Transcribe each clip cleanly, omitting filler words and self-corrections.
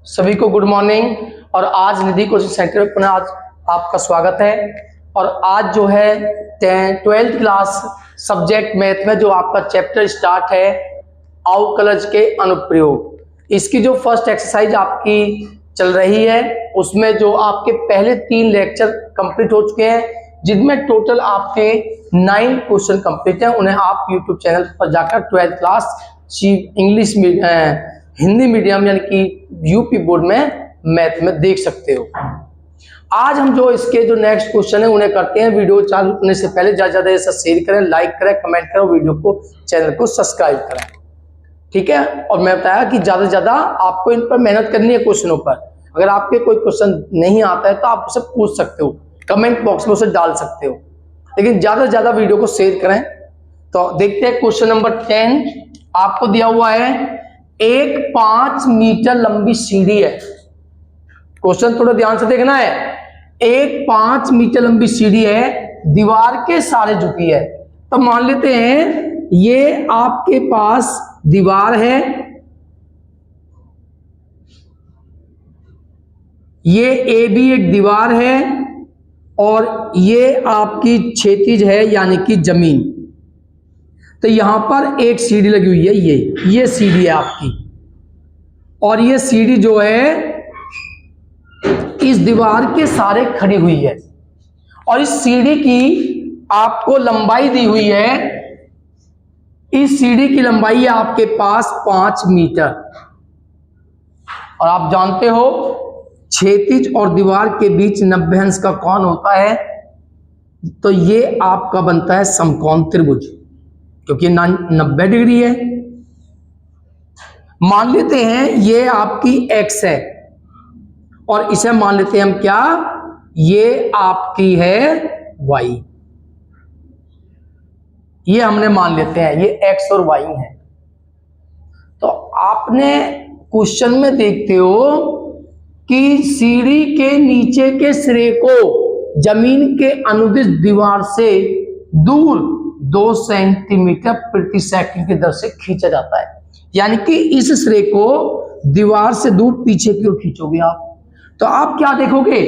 सभी को good morning. और आज निधि कोचिंग सेंटर में पुनः आज आपका स्वागत है। और आज जो है 12th क्लास सब्जेक्ट मैथ में जो आपका चैप्टर स्टार्ट है अवकलज के अनुप्रयोग, इसकी जो फर्स्ट एक्सरसाइज आपकी चल रही है उसमें जो आपके पहले 3 लेक्चर कंप्लीट हो चुके हैं, जिनमें टोटल आपके 9 क्वेश्चन कंप्लीट हैं। उन्हें आप यूट्यूब चैनल पर जाकर 12th class English Hindi medium यानी कि यूपी बोर्ड में मैथ में देख सकते हो। आज हम जो इसके जो नेक्स्ट क्वेश्चन है उन्हें करते हैं। वीडियो चालू करने से पहले ज्यादा ऐसा शेयर करें, लाइक करें, कमेंट करें, वीडियो को चैनल को सब्सक्राइब करें, ठीक है। और मैं बताया कि ज्यादा से ज्यादा आपको इन पर मेहनत करनी है क्वेश्चनों पर। अगर आपके कोई क्वेश्चन नहीं आता है तो आप उसे पूछ सकते हो, कमेंट बॉक्स में उसे डाल सकते हो, लेकिन ज्यादा से ज्यादा वीडियो को शेयर करें। तो देखते हैं क्वेश्चन नंबर 10 आपको दिया हुआ है। एक 5 मीटर लंबी सीढ़ी है। क्वेश्चन थोड़ा ध्यान से देखना है। एक 5 मीटर लंबी सीढ़ी है, दीवार के सहारे झुकी है। तो मान लेते हैं ये आपके पास दीवार है, ये ए भी एक दीवार है और ये आपकी क्षैतिज है यानी कि जमीन। तो यहां पर एक सीढ़ी लगी हुई है, ये सीढ़ी है आपकी, और ये सीढ़ी जो है इस दीवार के सहारे खड़ी हुई है। और इस सीढ़ी की आपको लंबाई दी हुई है, इस सीढ़ी की लंबाई है आपके पास 5 मीटर। और आप जानते हो क्षैतिज और दीवार के बीच 90 अंश का कोण होता है, तो ये आपका बनता है समकोण त्रिभुज, क्योंकि 90 डिग्री है। मान लेते हैं ये आपकी x है और इसे मान लेते हैं हम क्या, ये आपकी है y। ये हमने मान लेते हैं ये x और y है। तो आपने क्वेश्चन में देखते हो कि सीढ़ी के नीचे के सिरे को जमीन के अनुदिश दीवार से दूर 2 सेंटीमीटर प्रति सेकंड की दर से खींचा जाता है। यानी कि इस सिरे को दीवार से दूर पीछे की ओर खींचोगे आप, तो आप क्या देखोगे,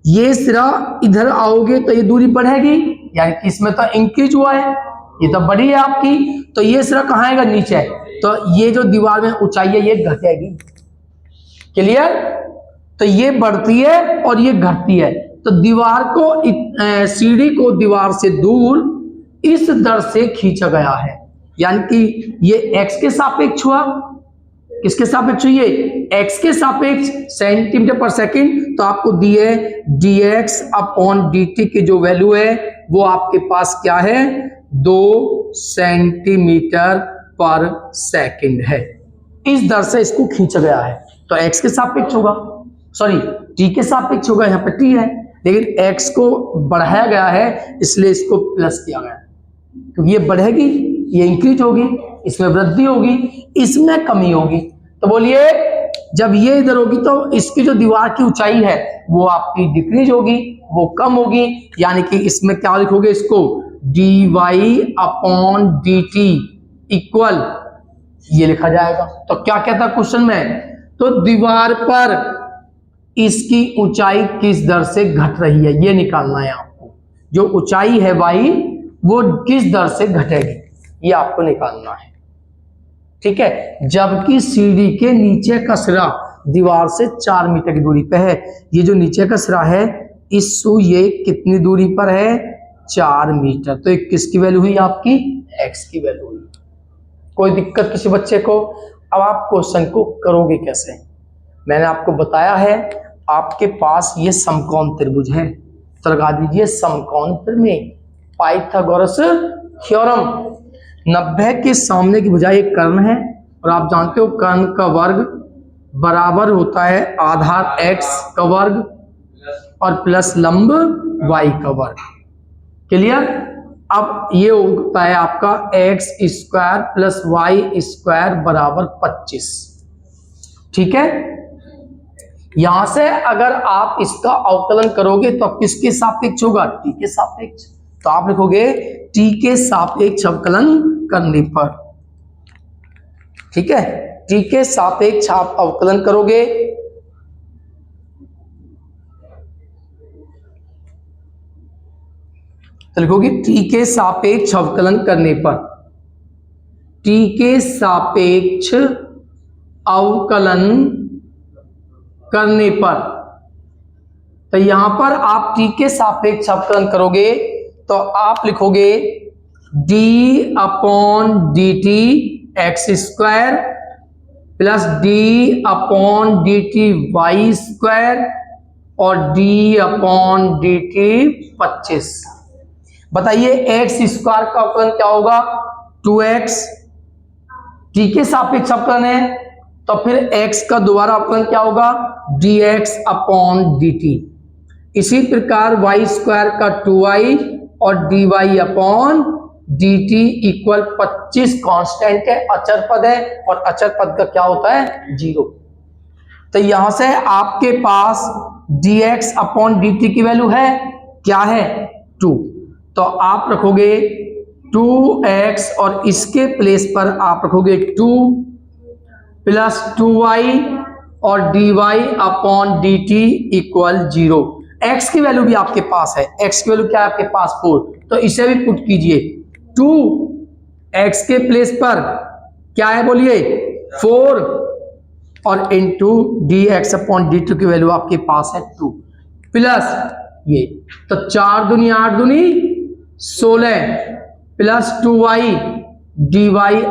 ये सिरा इधर आओगे तो ये दूरी बढ़ेगी, यानी कि इसमें तो इंक्रीज हुआ है, ये तो बढ़ी है आपकी। तो ये सिरा कहाँ आएगा, नीचे। तो ये जो दीवार में ऊंचाई है ये घटेगी। क्लियर। तो ये बढ़ती है और ये घटती है। तो दीवार को सीढ़ी को दीवार से दूर इस दर से खींचा गया है, यानी कि ये x के सापेक्ष हुआ। किसके सापेक्ष हुई है, x के सापेक्ष, सेंटीमीटर पर सेकंड। तो आपको दिए dx अपॉन dt की जो वैल्यू है वो आपके पास क्या है, 2 सेंटीमीटर पर सेकंड है। इस दर से इसको खींचा गया है। तो x के सापेक्ष होगा, सॉरी t के सापेक्ष होगा, यहाँ पे t है, लेकिन x को बढ़ाया गया है इसलिए इसको प्लस किया गया, क्योंकि ये बढ़ेगी, ये इंक्रीज होगी, इसमें वृद्धि होगी, इसमें कमी होगी। तो बोलिए जब ये इधर होगी तो इसकी जो दीवार की ऊंचाई है वो आपकी डिक्रीज होगी, वो कम होगी। यानी कि इसमें क्या लिखोगे, इसको dy अपॉन dt इक्वल ये लिखा जाएगा। तो क्या कहता क्वेश्चन में, तो दीवार पर इसकी ऊंचाई किस दर से घट रही है ये निकालना है आपको। जो ऊंचाई है y वो किस दर से घटेगी ये आपको निकालना है, ठीक है। जबकि सीढ़ी के नीचे का सिरा दीवार से 4 मीटर की दूरी पे है। ये जो नीचे का सिरा है ये कितनी दूरी पर है, 4 मीटर। तो एक किसकी वैल्यू हुई आपकी, x की वैल्यू हुई। कोई दिक्कत किसी बच्चे को। अब आप क्वेश्चन को करोगे कैसे, मैंने आपको बताया है। आपके पास ये समकोण त्रिभुज है, तो लगा दीजिए समकोण त्रिभुज, पाइथागोरस थ्योरम। 90 के सामने की भुजा एक कर्ण है, और आप जानते हो कर्ण का वर्ग बराबर होता है आधार x का वर्ग और प्लस लंब y का वर्ग। क्लियर। अब ये होता है आपका x square plus y square बराबर 25, ठीक है। यहां से अगर आप इसका अवकलन करोगे तो किसके सापेक्ष होगा, t के सापेक्ष। तो आप लिखोगे t के सापेक्ष अवकलन करने पर, ठीक है। t के सापेक्ष आप अवकलन करोगे तो लिखोगे t के सापेक्ष अवकलन करने पर, t के सापेक्ष अवकलन करने पर, तो यहां पर आप t के सापेक्ष अवकलन करोगे तो आप लिखोगे d upon D T X square plus d upon D T Y square और d अपॉन डी टी 25। बताइए एक्स स्क्वायर का अवकलन क्या होगा? 2x, t के सापेक्ष अवकलन है तो फिर x का दोबारा अवकलन क्या होगा? dx upon dt। इसी प्रकार y स्क्वायर का 2y और dy upon dt equal 25 constant है, अचर पद है, और अचर पद का क्या होता है? 0। तो यहां से आपके पास dx अपॉन dt की वैल्यू है क्या है? 2। तो आप रखोगे 2x और इसके प्लेस पर आप रखोगे 2 प्लस 2y और dy upon dt equal 0। x की वैल्यू भी आपके पास है, x की वैल्यू क्या है आपके पास? 4। तो इसे भी पुट कीजिए, 2x के प्लेस पर क्या है बोलिए? 4 और इंटू dx अपॉन dt की वैल्यू आपके पास है 2 प्लस ये, तो 4 दूनी 8 दूनी 16 plus 2y dy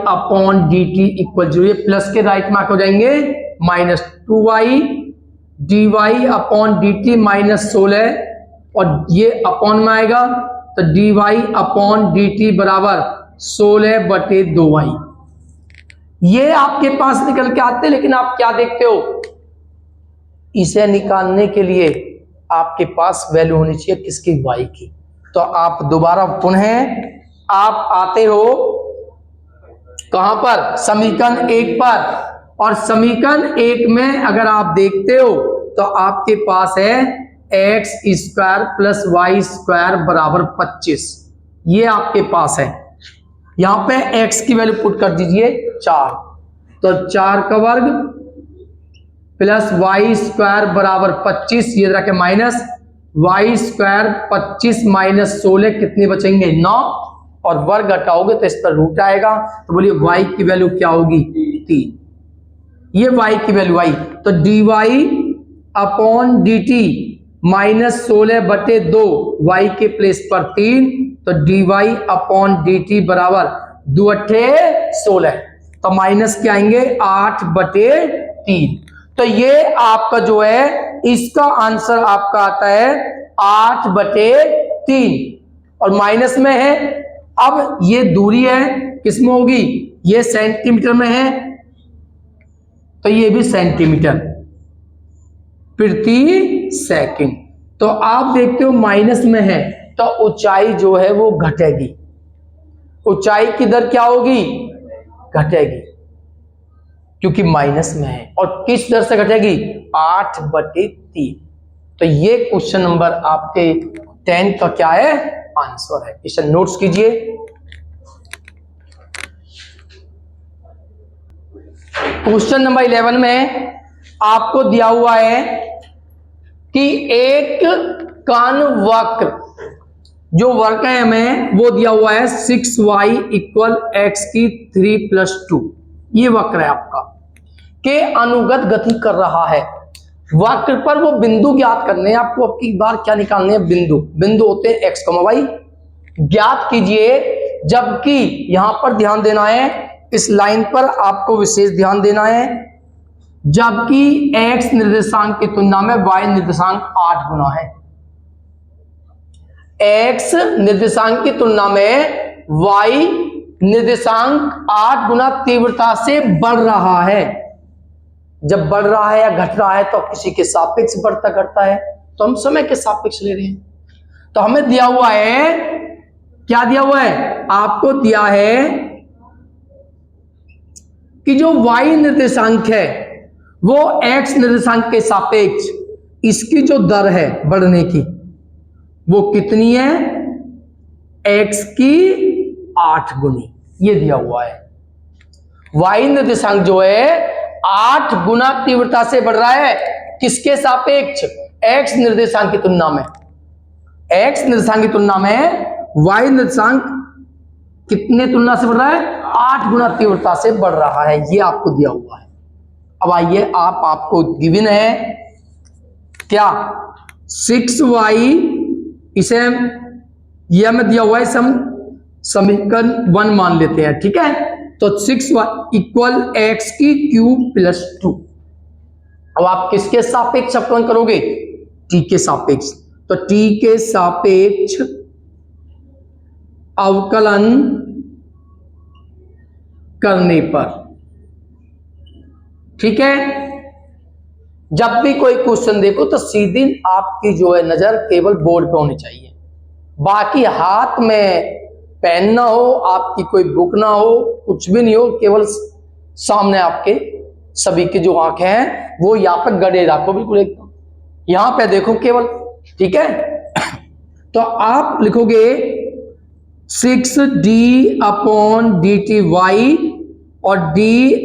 upon dt equal 0। ये प्लस के राइट मार्क हो जाएंगे minus 2y dy upon dt minus 16 और ये अपॉन में आएगा तो dy अपॉन dt बराबर 16/2y। ये आपके पास निकल के आते हैं, लेकिन आप क्या देखते हो? इसे निकालने के लिए आपके पास वैल्यू होनी चाहिए किसकी? y की। तो आप दोबारा पुनः आप आते हो कहां पर? समीकरण 1 पर, और समीकरण 1 में अगर आप देखते हो तो आपके पास है X square plus Y square बराबर 25। ये आपके पास है। यहां पे x की वैल्यू पुट कर दीजिए 4, तो 4 का वर्ग प्लस वाई स्क्वायर बराबर 25, ये रखे माइनस वाई स्क्वायर 25 माइनस 16 कितने बचेंगे? 9, और वर्ग हटाओगे तो इस पर रूट आएगा। तो बोलिए y की वैल्यू क्या होगी? 3। ये y की वैल्यू आई, तो dy upon dt minus 16/2, y के प्लेस पर 3, तो dy अपॉन dt बराबर 2 8 16, तो माइनस क्या आएंगे? 8/3। तो ये आपका जो है इसका आंसर आपका आता है 8/3, और माइनस में है। अब ये दूरी है किसमें होगी? ये सेंटीमीटर में है, तो ये भी सेंटीमीटर प्रति सेकंड। तो आप देखते हो माइनस में है तो ऊंचाई जो है वो घटेगी। ऊंचाई की दर क्या होगी? घटेगी, क्योंकि माइनस में है। और किस दर से घटेगी? 8/3। तो ये क्वेश्चन नंबर आपके 10 का क्या है? आंसर है। इसे नोट्स कीजिए। क्वेश्चन नंबर 11 में आपको दिया हुआ है कि एक कान वक्र, जो वक्र है हमें वो दिया हुआ है 6y इक्वल x की 3 + 2। ये वक्र है आपका, के अनुगत गति कर रहा है। वक्र पर वो बिंदु ज्ञात करने हैं आपको। अब की बार क्या निकालने हैं? बिंदु। बिंदु होते हैं x, y। ज्ञात कीजिए, जबकि यहां पर ध्यान देना है, इस लाइन पर आपको विशेष ध्यान देना है, जबकि x निर्देशांक की तुलना में y निर्देशांक 8 गुना है। x निर्देशांक की तुलना में y निर्देशांक 8 गुना तीव्रता से बढ़ रहा है। जब बढ़ रहा है या घट रहा है तो किसी के सापेक्ष बढ़ता घटता है, तो हम समय के सापेक्ष ले रहे हैं। तो हमें दिया हुआ है, क्या दिया हुआ है? आपको दिया है कि जो y निर्देशांक है वो x निर्देशांक के सापेक्ष इसकी जो दर है बढ़ने की वो कितनी है? x की 8 गुनी। ये दिया हुआ है। y निर्देशांक जो है 8 गुना तीव्रता से बढ़ रहा है, किसके सापेक्ष? x निर्देशांक की तुलना में। x निर्देशांक की तुलना में y निर्देशांक कितने तुलना से बढ़ रहा है? 8 गुना तीव्रता से बढ़ रहा है, ये आपको दिया हुआ है। अब आइए आपको गिवन है क्या 6y, इसे ये हमें दिया हुआ है, समीकरण 1 मान लेते हैं, ठीक है। तो 6y इक्वल x की क्यूब प्लस 2। अब आप किसके सापेक्ष अवकलन करोगे? t के सापेक्ष। तो t के सापेक्ष अवकलन करने पर, ठीक है, जब भी कोई क्वेश्चन देखो तो सीधी आपकी जो है नजर केवल बोर्ड पे होनी चाहिए, बाकी हाथ में पेन ना हो, आपकी कोई बुक ना हो, कुछ भी नहीं हो, केवल सामने आपके सभी की जो आंखें हैं वो यहाँ पे गड़े रखो, बिल्कुल एकदम यहां पे देखो केवल, ठीक है। तो आप लिखोगे 6d upon D T Y और d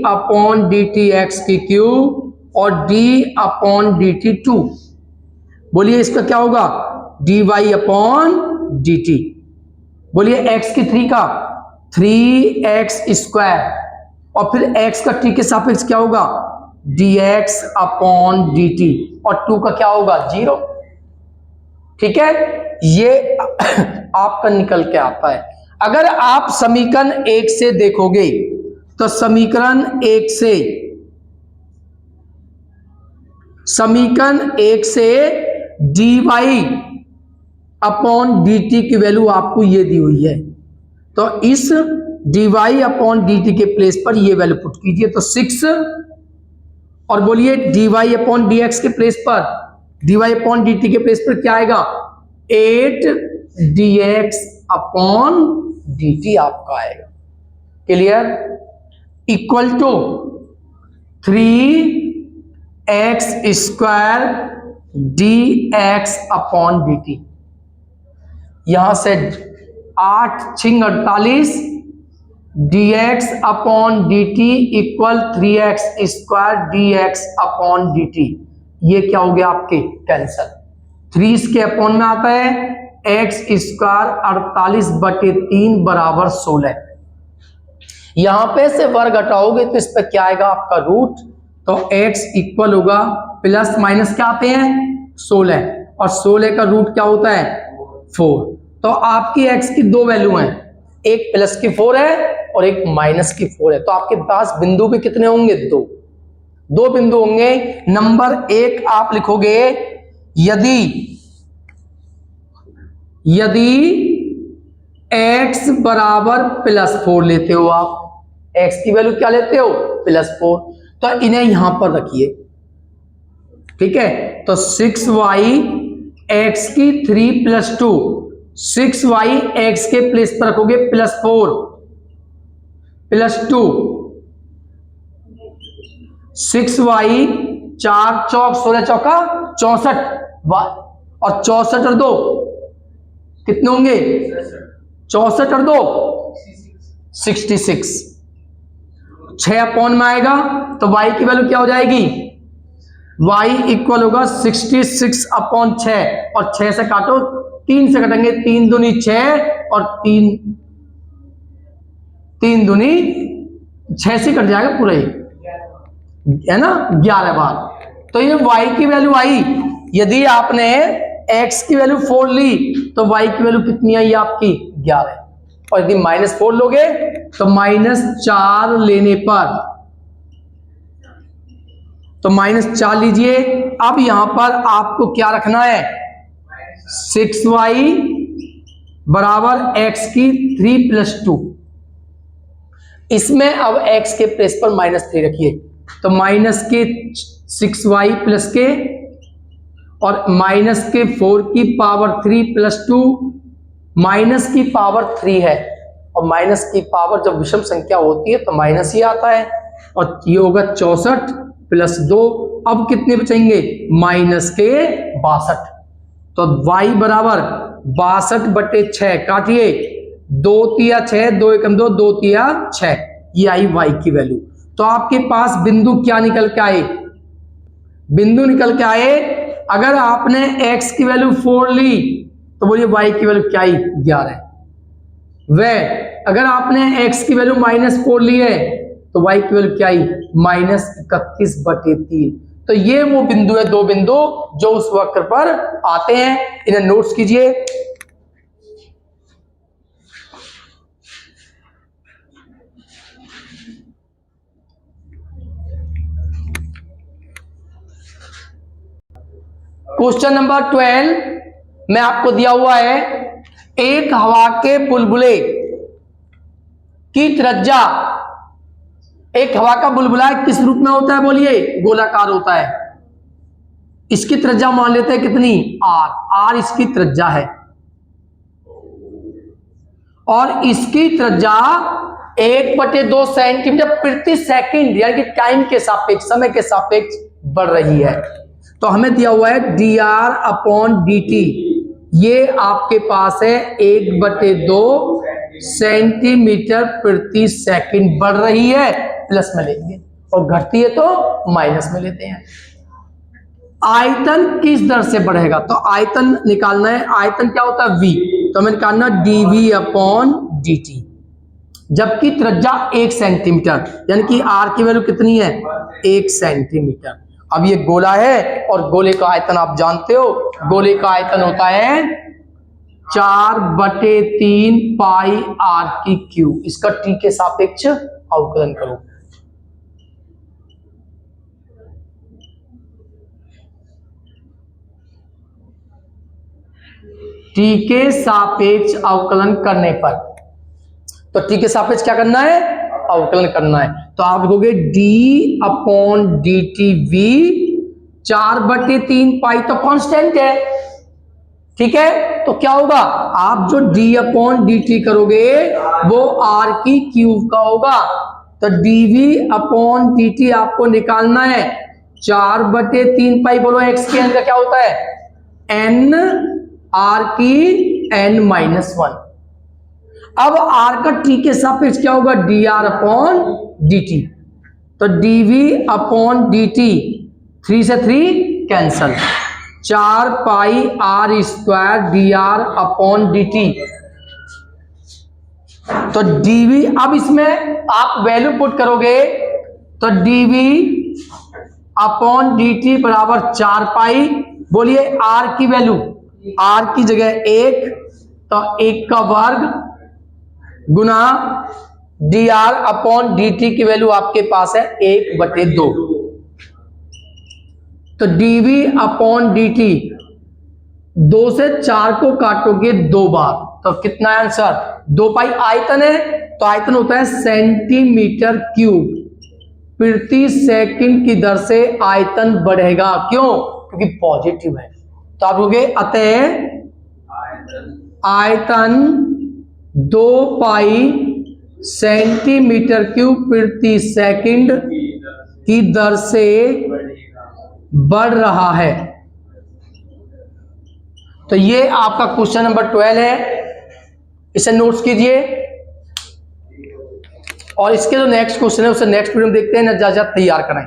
upon D T X की क्यूब और d अपॉन डी टी 2। बोलिए इसका क्या होगा? dy upon D T. बोलिए x की 3 का 3x स्क्वायर और फिर x का t के सापेक्ष क्या होगा? dx अपॉन dt और 2 का क्या होगा? 0, ठीक है। ये आपका निकल के आता है। अगर आप समीकरण 1 से देखोगे तो समीकरण 1 से dy अपॉन dt की वैल्यू आपको ये दी हुई है, तो इस dy अपॉन dt के प्लेस पर ये वैल्यू पुट कीजिए, तो 6 और बोलिए dy अपॉन dx के प्लेस पर, dy अपॉन dt के प्लेस पर क्या आएगा? 8 dx अपॉन dt आपका आएगा। Clear? Equal to 3x square dx upon dt। यहां से 8 6 48 dx upon dt equal 3x square dx upon dt। ये क्या हो गया आपके? कैंसल। 3 इसके अपॉन में आता है, x स्क्वायर 48/3 बराबर 16। यहां पे से वर्ग घटाओगे तो इस पे क्या आएगा आपका? रूट। तो x इक्वल होगा प्लस माइनस क्या आते हैं? 16 और 16 का रूट क्या होता है? 4। तो आपकी x की 2 वैल्यू हैं, एक प्लस की 4 है और एक माइनस की 4 है। तो आपके पास बिंदु भी कितने होंगे? 2 बिंदु होंगे। नंबर 1 आप लिखोगे यदि x बराबर प्लस 4 लेते हो, आप x की वैल्यू क्या लेते हो? प्लस 4, तो इन्हें यहां पर रखिए, ठीक है। तो 6y x की 3 प्लस 2, 6y x के प्लेस पर रखोगे प्लस 4 प्लस 2, 6y 4 चौक 16 चौका 64 और 64 और 2 कितने होंगे? 64 और 2 66। 6 अपॉन में आएगा तो y की वैल्यू क्या हो जाएगी? y इक्वल होगा 66 अपॉन 6 और 6 से काटो, 3 से कटेंगे, 3 दूनी 6 और 3 दूनी 6 से कट जाएगा पूरा ही, है ना, 11 बार। तो ये y की वैल्यू आई। यदि आपने x की वैल्यू 4 ली तो y की वैल्यू कितनी आई आपकी? 11। और यदि -4 लोगे तो -4 लेने पर, तो -4 लीजिए। अब यहां पर आपको क्या रखना है? 6y बराबर x की 3 प्लस 2। इसमें अब x के प्लेस पर -3 रखिए, तो माइनस के 6y प्लस के और माइनस के 4 की पावर 3 प्लस 2, माइनस की पावर 3 है और माइनस की पावर जब विषम संख्या होती है तो माइनस ही आता है, और ये होगा 64 प्लस 2। अब कितने बचेंगे? माइनस के 62। तो y बराबर 62/6 काटिए, 2 तिया 6, 2 एकम 2, 2 तिया 6, ये आई y की वैल्यू। तो आपके पास बिंदु क्या निकल के आए? बिंदु निकल के आए, अगर आपने x की वैल्यू 4 ली तो बोलिए y की वैल्यू क्या आई? 11। वह अगर आपने x की वैल्यू -4 ली है तो y की वैल्यू क्या आई, -31/3। तो ये वो बिंदु है, दो बिंदु जो उस वक्र पर आते हैं, इन्हें नोट्स कीजिए। क्वेश्चन नंबर 12 में आपको दिया हुआ है, एक हवा के बुलबुले की त्रिज्या, एक हवा का बुलबुला किस रूप में होता है बोलिए, गोलाकार होता है। इसकी त्रिज्या मान लेते हैं कितनी, r इसकी त्रिज्या है, और इसकी त्रिज्या 1/2 सेंटीमीटर प्रति सेकंड यानी कि टाइम के सापेक्ष, समय के सापेक्ष बढ़ रही है। तो हमें दिया हुआ है dr/dt, ये आपके पास है 1/2 सेंटीमीटर प्रति सेकंड बढ़ रही है, प्लस में लेंगे, और घटती है तो माइनस में लेते हैं। आयतन किस दर से बढ़ेगा, तो आयतन निकालना है, आयतन क्या होता है v, तो हमें निकालना dv/dt, जबकि त्रिज्या 1 सेंटीमीटर यानी कि r की वैल्यू कितनी है, 1 सेंटीमीटर। अब ये गोला है और गोले का आयतन आप जानते हो, गोले का आयतन होता है 4/3 पाई r³। इसका t के सापेक्ष अवकलन करो। t के सापेक्ष अवकलन करने पर, तो t के सापेक्ष क्या करना है, अवकलन करना है। तो आप लिखोगे d/dtv, 4/3 पाई तो कांस्टेंट है, ठीक है। तो क्या होगा, आप जो d/dt करोगे वो r³ का होगा, तो dv/dt आपको निकालना है 4/3 पाई, बोलो x के n का क्या होता है, n, r⁻⁻1। अब r का t के सापेक्ष क्या होगा, dr/dt, तो dv/dt 3 से 3 कैंसल, 4 पाई r² dr/dt, तो dv, अब इसमें आप वैल्यू पुट करोगे तो dv/dt बराबर 4 पाई, बोलिए r की वैल्यू, r की जगह 1, तो 1 का वर्ग गुना dr/dt की वैल्यू आपके पास है 1/2। तो dv/dt 2 से 4 को काटोगे 2 बार, तो कितना आंसर, 2 पाई। आयतन है तो आयतन होता है सेंटीमीटर क्यूब, प्रति सेकंड की दर से आयतन बढ़ेगा, क्यों, क्योंकि पॉजिटिव है। तो आप लोगे अतः आयतन 2 पाई सेंटीमीटर क्यूब प्रति सेकंड की दर से बढ़ रहा है। तो ये आपका क्वेश्चन नंबर 12 है, इसे नोट्स कीजिए। और इसके जो नेक्स्ट क्वेश्चन है उसे नेक्स्ट वीडियो में देखते हैं, ना जा तैयार कराएं।